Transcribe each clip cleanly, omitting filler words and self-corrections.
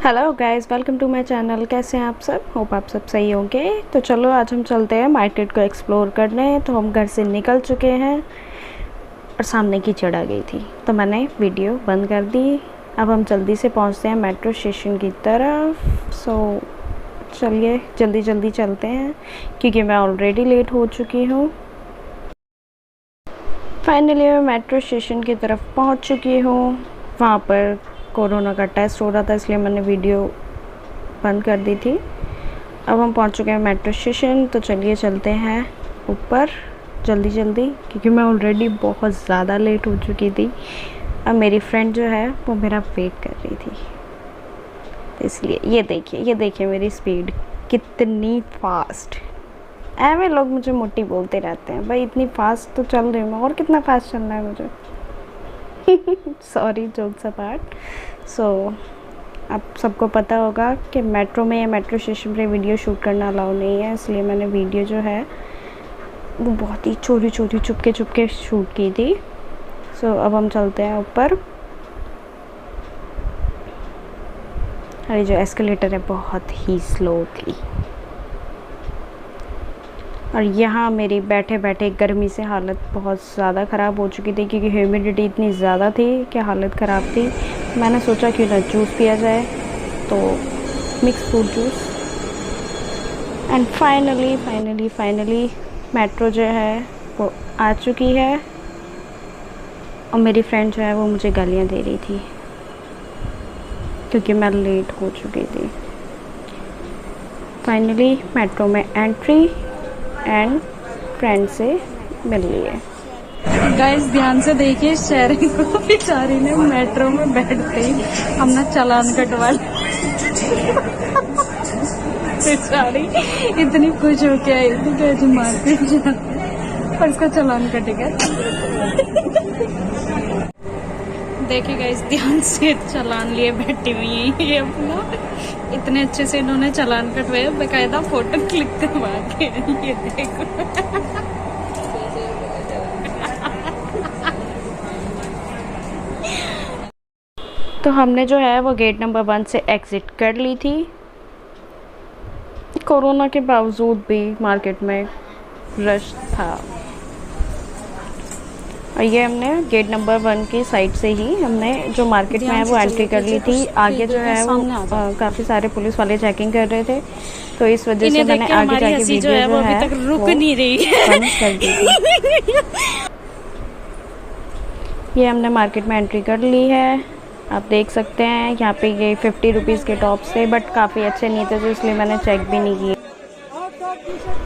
Hello guys, welcome to my channel. कैसे हैं आप सब? होप आप सब सही होंगे। तो चलो आज हम चलते हैं मार्केट को एक्सप्लोर करने। तो हम घर से निकल चुके हैं और सामने की चढ़ आ गई थी, तो मैंने वीडियो बंद कर दी। अब हम जल्दी से पहुंचते हैं मेट्रो स्टेशन की तरफ। सो चलिए जल्दी जल्दी चलते हैं क्योंकि मैं ऑलरेडी लेट हो चुकी हूँ। फाइनली मैं मेट्रो स्टेशन की तरफ पहुँच चुकी हूँ। वहाँ पर कोरोना का टेस्ट हो रहा था, इसलिए मैंने वीडियो बंद कर दी थी। अब हम पहुंच चुके हैं मेट्रो स्टेशन, तो चलिए चलते हैं ऊपर जल्दी जल्दी क्योंकि मैं ऑलरेडी बहुत ज़्यादा लेट हो चुकी थी। अब मेरी फ्रेंड जो है वो मेरा वेट कर रही थी, तो इसलिए ये देखिए मेरी स्पीड कितनी फास्ट। ऐਵੇਂ लोग मुझे मोटी बोलते रहते हैं, भाई इतनी फास्ट तो चल रही हूँ मैं, और कितना फास्ट चलना है मुझे। Sorry, jokes apart. सो आप सबको पता होगा कि मेट्रो में या मेट्रो स्टेशन पे वीडियो शूट करना अलाउ नहीं है, इसलिए मैंने वीडियो जो है वो बहुत ही चोरी चोरी चुपके शूट की थी। सो अब हम चलते हैं ऊपर। अरे जो एस्केलेटर है बहुत ही स्लो थी, और यहाँ मेरी बैठे बैठे गर्मी से हालत बहुत ज़्यादा ख़राब हो चुकी थी क्योंकि ह्यूमिडिटी इतनी ज़्यादा थी कि हालत ख़राब थी। मैंने सोचा क्यों ना जूस पिया जाए, तो mix fruit juice. And finally metro जो है वो आ चुकी है, और मेरी फ्रेंड जो है वो मुझे गालियाँ दे रही थी क्योंकि मैं लेट हो चुकी थी। फाइनली मेट्रो में एंट्री एंड फ्रेंड से मिल लिए। गाइस ध्यान से देखिए, शेयरिंग को बेचारी ने मेट्रो में बैठते ही हमने चालान कटवा लिया। बेचारी इतनी खुश होके आई थी कि आज मार्केट जाना, पर इसका चालान कटेगा। देखिए गाइस ध्यान से चालान लिए बैठी हुई है ये अपना। इतने अच्छे से इन्होंने चालान कटवाया, बेकायदा फोटो क्लिक करवा के। ये देखो तो हमने जो है वो गेट नंबर 1 से एग्ज़िट कर ली थी। कोरोना के बावजूद भी मार्केट में रश था, और ये हमने गेट नंबर 1 की साइड से ही हमने जो मार्केट में है वो एंट्री कर ली थी। आगे जो है वो काफ़ी सारे पुलिस वाले चेकिंग कर रहे थे, तो इस वजह से मैंने आगे जाके वीडियो जो है अभी तक रुक नहीं रही बंद कर दी थी। ये हमने मार्केट में एंट्री कर ली है। आप देख सकते हैं यहाँ पे ये 50 रुपीज़ के टॉप्स थे, बट काफ़ी अच्छे नहीं थे, तो इसलिए मैंने चेक भी नहीं किए।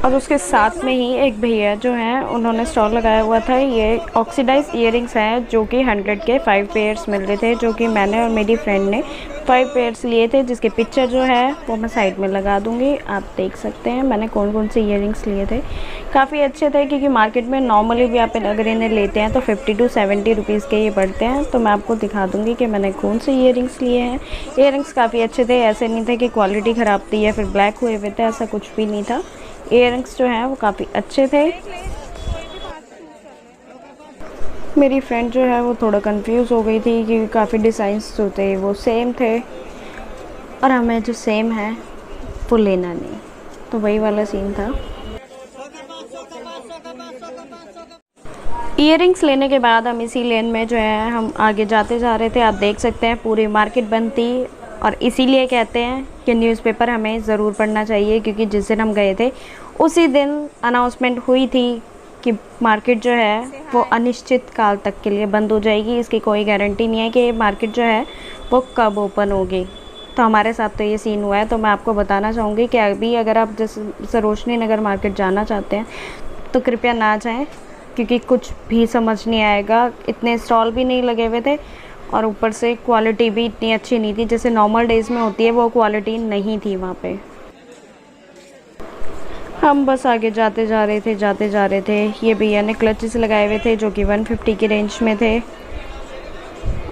और उसके साथ में ही एक भैया जो हैं उन्होंने स्टॉल लगाया हुआ था। ये ऑक्सीडाइज इयररिंग्स हैं जो कि 100 के 5 पेयर्स मिल रहे थे, जो कि मैंने और मेरी फ्रेंड ने 5 पेयर्स लिए थे, जिसके पिक्चर जो है वो मैं साइड में लगा दूंगी। आप देख सकते हैं मैंने कौन कौन से इयररिंग्स लिए थे। काफ़ी अच्छे थे क्योंकि मार्केट में नॉर्मली भी आप अगर इन्हें लेते हैं तो 50 to 70 रुपीज़ के ये पड़ते हैं। तो मैं आपको दिखा दूँगी कि मैंने कौन से इयररिंग्स लिए हैं। इयररिंग्स काफ़ी अच्छे थे, ऐसे नहीं थे कि क्वालिटी ख़राब थी या फिर ब्लैक हुए हुए थे, ऐसा कुछ भी नहीं था। इयररिंग्स जो हैं वो काफ़ी अच्छे थे। मेरी फ्रेंड जो है वो थोड़ा कंफ्यूज हो गई थी क्योंकि काफ़ी डिज़ाइंस जो थे वो सेम थे, और हमें जो सेम है वो लेना नहीं, तो वही वाला सीन था। इयररिंग्स लेने के बाद हम इसी लेन में जो है हम आगे जाते जा रहे थे। आप देख सकते हैं पूरी मार्केट बंद थी, और इसीलिए कहते हैं कि न्यूज़पेपर हमें ज़रूर पढ़ना चाहिए क्योंकि जिस दिन हम गए थे उसी दिन अनाउंसमेंट हुई थी कि मार्केट जो है वो अनिश्चित काल तक के लिए बंद हो जाएगी। इसकी कोई गारंटी नहीं है कि ये मार्केट जो है वो कब ओपन होगी। तो हमारे साथ तो ये सीन हुआ है। तो मैं आपको बताना चाहूँगी कि अभी अगर आप जैसे सरोजनी नगर मार्केट जाना चाहते हैं तो कृपया ना जाएँ, क्योंकि कुछ भी समझ नहीं आएगा। इतने स्टॉल भी नहीं लगे हुए थे, और ऊपर से क्वालिटी भी इतनी अच्छी नहीं थी जैसे नॉर्मल डेज़ में होती है, वो क्वालिटी नहीं थी वहाँ पे। हम बस आगे जाते जा रहे थे। ये भैया ने क्लचेस लगाए हुए थे जो कि 150 की रेंज में थे,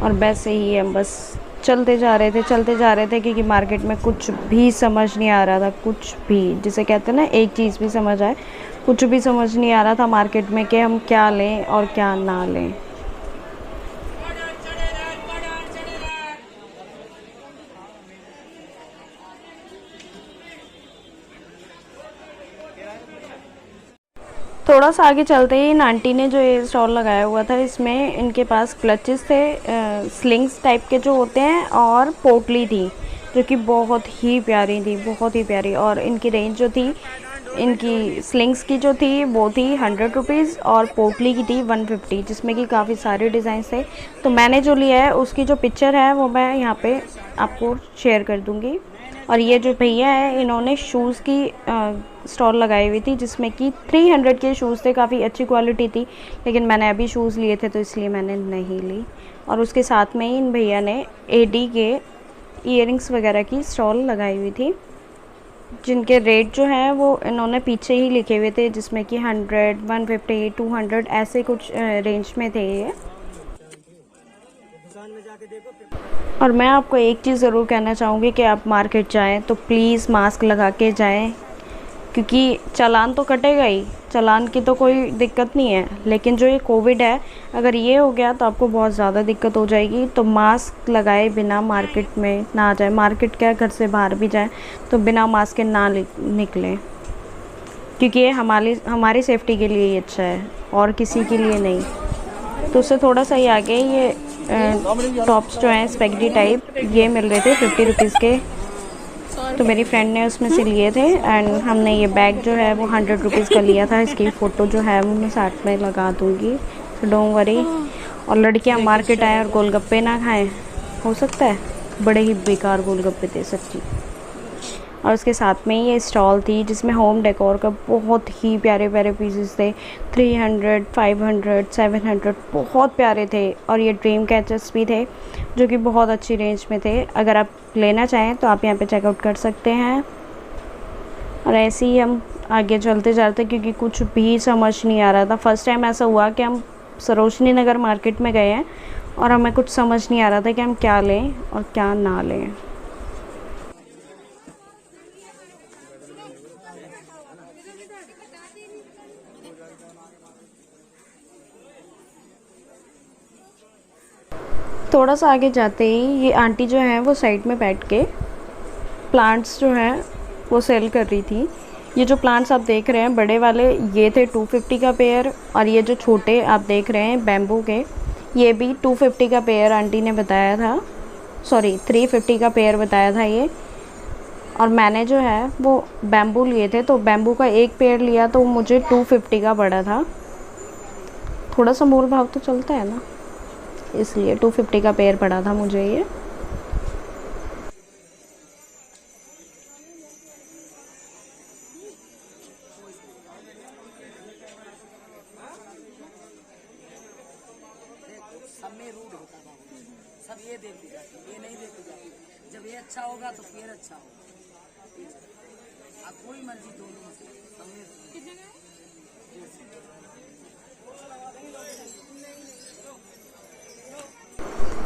और वैसे ही हम बस चलते जा रहे थे क्योंकि मार्केट में कुछ भी समझ नहीं आ रहा था। कुछ भी, जिसे कहते हैं ना एक चीज़ भी समझ आए, कुछ भी समझ नहीं आ रहा था मार्केट में कि हम क्या लें और क्या ना लें। थोड़ा सा आगे चलते ही इन आंटी ने जो ये स्टॉल लगाया हुआ था, इसमें इनके पास क्लचेस थे, स्लिंग्स टाइप के जो होते हैं, और पोटली थी जो कि बहुत ही प्यारी थी, बहुत ही प्यारी। और इनकी रेंज जो थी, इनकी स्लिंग्स की जो थी वो थी 100 रुपीज़ और पोटली की थी 150, जिसमें कि काफ़ी सारे डिज़ाइन थे। तो मैंने जो लिया है उसकी जो पिक्चर है वो मैं यहाँ पे आपको शेयर कर दूँगी। और ये जो भैया है, इन्होंने शूज़ की स्टॉल लगाई हुई थी, जिसमें कि 300 के शूज़ थे, काफ़ी अच्छी क्वालिटी थी। लेकिन मैंने अभी शूज़ लिए थे तो इसलिए मैंने नहीं ली। और उसके साथ में ही इन भैया ने एडी के ईयरिंग्स वगैरह की स्टॉल लगाई हुई थी, जिनके रेट जो है वो इन्होंने पीछे ही लिखे हुए थे, जिसमें कि 100, 150, 200 ऐसे कुछ रेंज में थे ये। और मैं आपको एक चीज़ ज़रूर कहना चाहूँगी कि आप मार्केट जाएं तो प्लीज़ मास्क लगा के जाएं, क्योंकि चालान तो कटेगा ही, चालान की तो कोई दिक्कत नहीं है, लेकिन जो ये कोविड है, अगर ये हो गया तो आपको बहुत ज़्यादा दिक्कत हो जाएगी। तो मास्क लगाए बिना मार्केट में ना जाए, मार्केट क्या घर से बाहर भी जाए तो बिना मास्क के ना निकलें, क्योंकि ये हमारी सेफ्टी के लिए ही अच्छा है और किसी के लिए नहीं। तो उससे थोड़ा सा ही आगे ये टॉप्स जो हैं स्पेगडी टाइप, ये मिल रहे थे 50 रुपीज़ के। तो मेरी फ्रेंड ने उसमें से लिए थे, एंड हमने ये बैग जो है वो 100 रुपीज़ का लिया था। इसकी फ़ोटो जो है वो मैं साथ में लगा दूँगी, तो डोंट वरी। और लड़कियां मार्केट आएँ और गोलगप्पे ना खाएं, हो सकता है, बड़े ही बेकार गोलगप्पे थे सच्ची। और उसके साथ में ये स्टॉल थी जिसमें होम डेकोर का बहुत ही प्यारे प्यारे पीसेस थे, 300, 500, 700, बहुत प्यारे थे। और ये ड्रीम कैचर्स भी थे जो कि बहुत अच्छी रेंज में थे। अगर आप लेना चाहें तो आप यहाँ पे चेकआउट कर सकते हैं। और ऐसे ही हम आगे चलते जाते, क्योंकि कुछ भी समझ नहीं आ रहा था। फर्स्ट टाइम ऐसा हुआ कि हम सरोजनी नगर मार्केट में गए हैं और हमें कुछ समझ नहीं आ रहा था कि हम क्या लें और क्या ना लें। थोड़ा सा आगे जाते ही ये आंटी जो है वो साइड में बैठ के प्लांट्स जो हैं वो सेल कर रही थी। ये जो प्लांट्स आप देख रहे हैं बड़े वाले, ये थे 250 का पेयर, और ये जो छोटे आप देख रहे हैं बैम्बू के, ये भी 250 का पेयर आंटी ने बताया था, सॉरी 350 का पेयर बताया था ये। और मैंने जो है वो बैम्बू लिए थे, तो बैम्बू का एक पेयर लिया तो मुझे 250 का पड़ा था। थोड़ा सा मोल भाव तो चलता है ना, इसलिए 250 का पेयर पड़ा था मुझे ये। सब में रूड होता था, सब ये देखते जाते, ये नहीं देखते जाते। जब ये अच्छा होगा तो फिर अच्छा होगा। आप कोई मर्जी दोनों से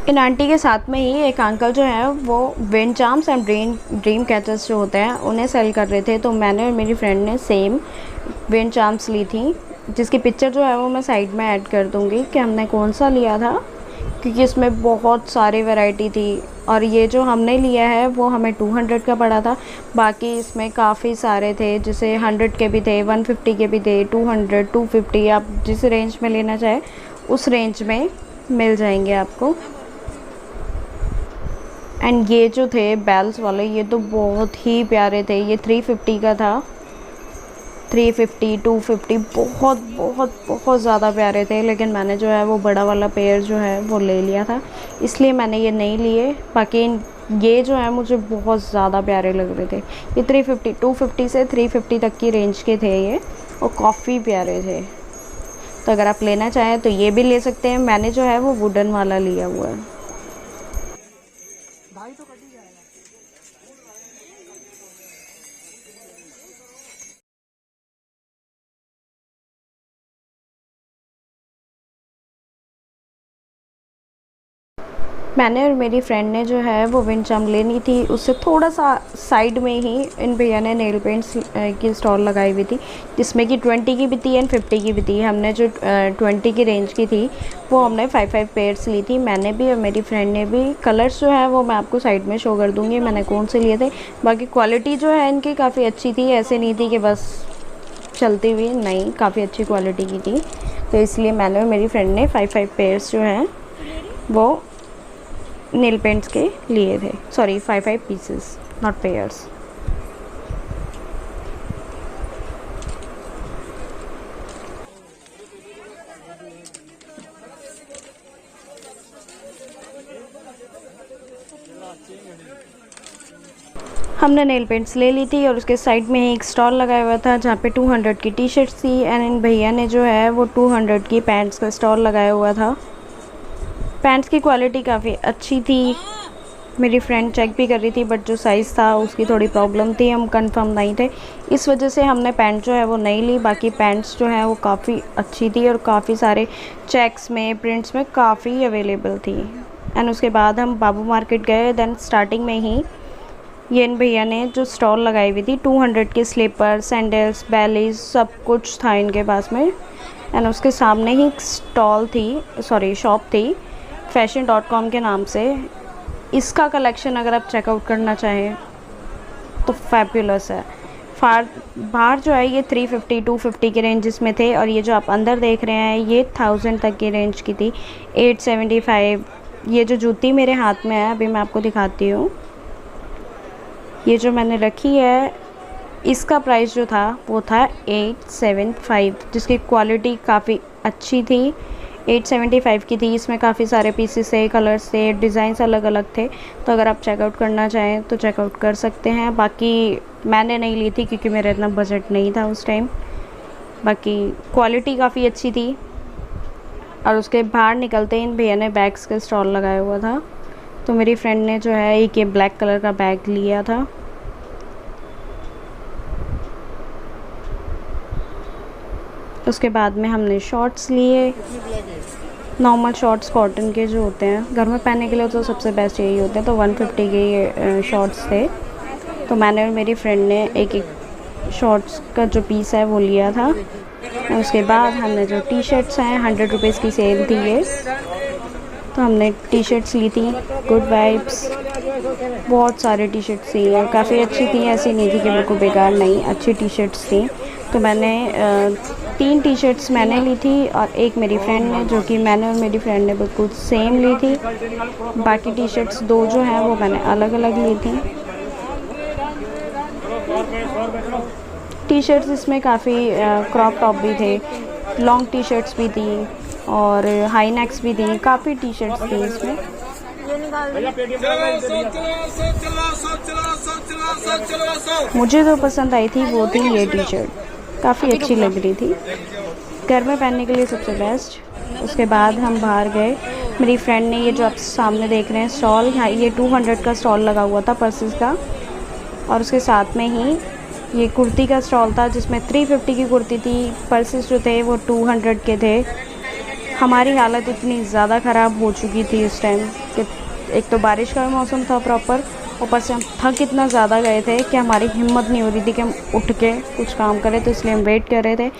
इन आंटी के साथ में ही एक अंकल जो है वो wind charms and dream catchers जो होते हैं उन्हें सेल कर रहे थे। तो मैंने और मेरी फ्रेंड ने सेम विंड चार्म्स ली थी, जिसकी पिक्चर जो है वो मैं साइड में ऐड कर दूंगी कि हमने कौन सा लिया था, क्योंकि इसमें बहुत सारी वैरायटी थी। और ये जो हमने लिया है वो हमें 200 का पड़ा था। बाकी इसमें काफ़ी सारे थे, जैसे 100 के भी थे, 150 के भी थे, 200, 250, आप जिस रेंज में लेना चाहे उस रेंज में मिल जाएंगे आपको। एंड ये जो थे बेल्स वाले, ये तो बहुत ही प्यारे थे। ये 350 का था, 350, 250, बहुत बहुत बहुत ज़्यादा प्यारे थे। लेकिन मैंने जो है वो बड़ा वाला पेयर जो है वो ले लिया था, इसलिए मैंने ये नहीं लिए। बाकी ये जो है मुझे बहुत ज़्यादा प्यारे लग रहे थे। ये 350, 250 से 350 तक की रेंज के थे ये, और काफ़ी प्यारे थे। तो अगर आप लेना चाहें तो ये भी ले सकते हैं। मैंने जो है वो वुडन वाला लिया हुआ है। भाई तो कटी जाएगा। मैंने और मेरी फ्रेंड ने जो है वो विंड चार्म लेनी थी, उससे थोड़ा सा साइड में ही इन भैया ने नेल पेंट्स की स्टॉल लगाई हुई थी, जिसमें कि 20 की भी थी एंड 50 की भी थी। हमने जो 20 की रेंज की थी वो हमने 5 पेयर्स ली थी, मैंने भी और मेरी फ्रेंड ने भी। कलर्स जो है वो मैं आपको साइड में शो कर दूँगी मैंने कौन से लिए थे। बाकी क्वालिटी जो है इनकी काफ़ी अच्छी थी, ऐसे नहीं थी कि बस चलती हुई नहीं, काफ़ी अच्छी क्वालिटी की थी। तो इसलिए मैंने और मेरी फ्रेंड ने 5 पेयर्स जो हैं वो नेल पेंट्स के लिए थे। Sorry 5 pieces, not pairs. हमने नेल पेंट्स ले ली थी और उसके साइड में ही एक स्टॉल लगाया हुआ था जहाँ पे 200 की टी शर्ट्स थी एंड इन भैया ने जो है वो 200 की पैंट्स का स्टॉल लगाया हुआ था। पैंट्स की क्वालिटी काफ़ी अच्छी थी। मेरी फ्रेंड चेक भी कर रही थी बट जो साइज़ था उसकी थोड़ी प्रॉब्लम थी, हम कंफर्म नहीं थे, इस वजह से हमने पैंट जो है वो नहीं ली। बाकी पैंट्स जो है वो काफ़ी अच्छी थी और काफ़ी सारे चेक्स में, प्रिंट्स में काफ़ी अवेलेबल थी। एंड उसके बाद हम बाबू मार्केट गए। देन स्टार्टिंग में ही ये इन भैया ने जो स्टॉल लगाई हुई थी 200 के स्लीपर, सैंडल्स, बैलीज सब कुछ था इनके पास में। एंड उसके सामने ही एक स्टॉल थी, सॉरी शॉप थी fashion.com के नाम से। इसका कलेक्शन अगर आप चेकआउट करना चाहें तो फैबुलस है। बाहर जो है ये 350 250 के रेंजेस में थे और ये जो आप अंदर देख रहे हैं ये 1000 तक की रेंज की थी, 875। ये जो जूती मेरे हाथ में है अभी मैं आपको दिखाती हूँ, ये जो मैंने रखी है इसका प्राइस जो था वो था 875, जिसकी क्वालिटी काफ़ी अच्छी थी। 875 की थी। इसमें काफ़ी सारे पीसेस थे, कलर्स थे, डिज़ाइंस अलग अलग थे। तो अगर आप चेकआउट करना चाहें तो चेकआउट कर सकते हैं। बाकी मैंने नहीं ली थी क्योंकि मेरा इतना बजट नहीं था उस टाइम। बाकी क्वालिटी काफ़ी अच्छी थी। और उसके बाहर निकलते ही इन भैया ने बैग्स का स्टॉल लगाया हुआ था। तो मेरी फ्रेंड ने जो है एक ये ब्लैक कलर का बैग लिया था। उसके बाद में हमने शॉर्ट्स लिए, नॉर्मल शॉर्ट्स कॉटन के जो होते हैं घर में पहनने के लिए तो सबसे बेस्ट यही होते हैं। तो 150 के ये शॉर्ट्स थे। तो मैंने और मेरी फ्रेंड ने एक एक शॉर्ट्स का जो पीस है वो लिया था। उसके बाद हमने जो टी शर्ट्स हैं 100 रुपीज़ की सेल थी ये, तो हमने टी शर्ट्स ली थी। गुड वाइब्स, बहुत सारे टी शर्ट्स थी और काफ़ी अच्छी थी, ऐसी नहीं थी कि बिल्कुल बेकार नहीं, अच्छी टी शर्ट्स थी। तो मैंने 3 टी शर्ट्स मैंने ली थी और एक मेरी फ्रेंड ने, जो कि मैंने और मेरी फ्रेंड ने बिल्कुल सेम ली थी। बाकी टी शर्ट्स 2 जो हैं वो मैंने अलग अलग ली थी। टी शर्ट्स इसमें काफ़ी क्रॉप टॉप भी थे, लॉन्ग टी शर्ट्स भी थी और हाई नेक्स भी थी, काफ़ी टी शर्ट्स थी इसमें। मुझे जो पसंद आई थी वो थी ये टी शर्ट, काफ़ी अच्छी लग रही थी, घर में पहनने के लिए सबसे बेस्ट। उसके बाद हम बाहर गए। मेरी फ्रेंड ने ये जो आप सामने देख रहे हैं स्टॉल, यहाँ ये 200 का स्टॉल लगा हुआ था पर्सेस का, और उसके साथ में ही ये कुर्ती का स्टॉल था जिसमें 350 की कुर्ती थी। पर्सेस जो थे वो 200 के थे। हमारी हालत इतनी ज़्यादा ख़राब हो चुकी थी उस टाइम कि एक तो बारिश का मौसम था प्रॉपर, ऊपर से हम थक इतना ज़्यादा गए थे कि हमारी हिम्मत नहीं हो रही थी कि हम उठ के कुछ काम करें, तो इसलिए हम वेट कर रहे थे।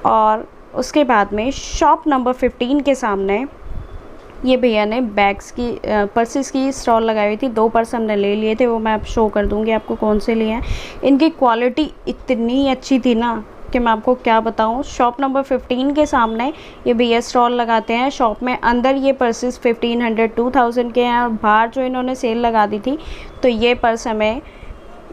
और उसके बाद में शॉप नंबर 15 के सामने ये भैया ने बैग्स की पर्सेस की स्टॉल लगाई हुई थी। 2 पर्स हमने ले लिए थे, वो मैं आप शो कर दूँगी आपको कौन से लिए हैं। इनकी क्वालिटी इतनी अच्छी थी ना कि मैं आपको क्या बताऊं। शॉप नंबर 15 के सामने ये भैया स्टॉल लगाते हैं। शॉप में अंदर ये पर्सेस 1500 2000 के हैं और बाहर जो इन्होंने सेल लगा दी थी तो ये पर्स हमें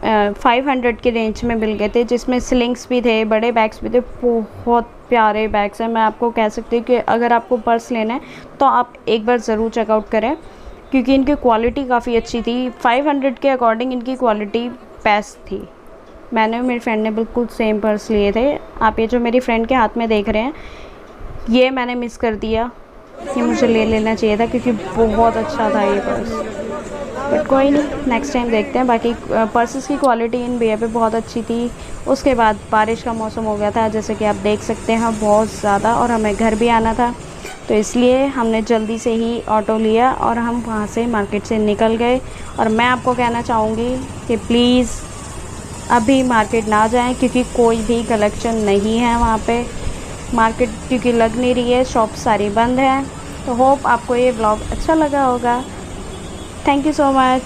500 के रेंज में मिल गए थे, जिसमें स्लिंग्स भी थे, बड़े बैग्स भी थे। बहुत प्यारे बैग्स हैं। मैं आपको कह सकती हूँ कि अगर आपको पर्स लेना है तो आप एक बार ज़रूर चेकआउट करें क्योंकि इनकी क्वालिटी काफ़ी अच्छी थी। 500 के अकॉर्डिंग इनकी क्वालिटी बेस्ट थी। मैंने और मेरी फ्रेंड ने बिल्कुल सेम पर्स लिए थे। आप ये जो मेरी फ्रेंड के हाथ में देख रहे हैं ये मैंने मिस कर दिया, ये मुझे ले लेना चाहिए था क्योंकि बहुत अच्छा था ये पर्स। बट कोई नहीं, नेक्स्ट टाइम देखते हैं। बाकी पर्सेस की क्वालिटी इन भैया पे बहुत अच्छी थी। उसके बाद बारिश का मौसम हो गया था जैसे कि आप देख सकते हैं बहुत ज़्यादा, और हमें घर भी आना था तो इसलिए हमने जल्दी से ही ऑटो लिया और हम वहाँ से मार्केट से निकल गए। और मैं आपको कहना चाहूँगी कि प्लीज़ अभी मार्केट ना जाएं क्योंकि कोई भी कलेक्शन नहीं है वहाँ पे। मार्केट क्योंकि लग नहीं रही है, शॉप सारी बंद है। तो होप आपको ये ब्लॉग अच्छा लगा होगा। Thank you so much.